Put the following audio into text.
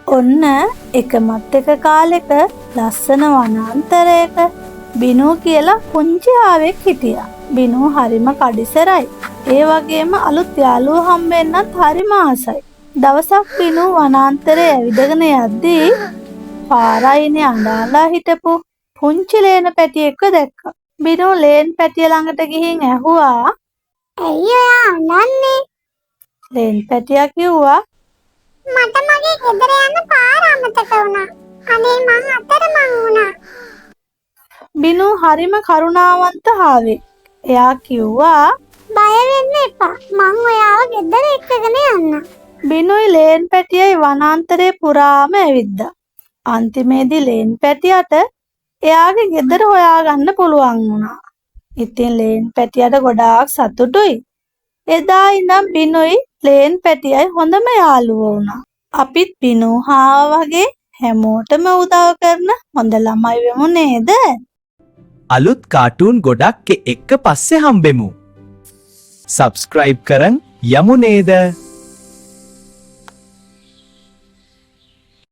ඔන්න එකමත් එක කාලෙක ලස්සන වනාන්තරයක බිනු කියලා පුංචි ආවෙක් හිටියා. බිනු හරිම කඩිසරයි. ඒ වගේම අලුත් යාළුවෝ හම්බෙන්නත් හරිම ආසයි. දවසක් බිනු වනාන්තරේ ඇවිදගෙන යද්දී පාරයිනේ අඬාලා හිටපු පුංචි ලේන පැටියෙක්ව දැක්කා. බිනු ලේන් පැටිය ළඟට ගිහින් ඇහුවා, "ඇයි ඔයා අඬන්නේ?" ලේන් පැටියා කිව්වා, "මට මගේ ගෙදර යන්න පාර අමතක වුණා. අනේ මං අතරමං වුණා." බිනු හරිම කරුණාවන්ත ආවෙක්. එයා කිව්වා, "බය වෙන්න එපා. මං ඔයාව ගෙදර එක්කගෙන යන්නම්." බිනුයි ලේන් පැටියයි වනාන්තරේ පුරාම ඇවිද්දා. අන්තිමේදී ලේන් පැටියට එයාගේ ගෙදර හොයාගන්න පුළුවන් වුණා. ඉතින් ලේන් පැටියට ගොඩාක් සතුටුයි. එදා ඉඳන් බිනුයි ලේන් පැටියයි හොඳම යාළුවෝ වුණා. අපිත් බිනු හාව වගේ හැමෝටම උදව් කරන හොඳ ළමයි වෙමු නේද? අලුත් කාටූන් ගොඩක් එක්ක පස්සේ හම්බෙමු. සබ්ස්ක්‍රයිබ් කරන් යමු නේද?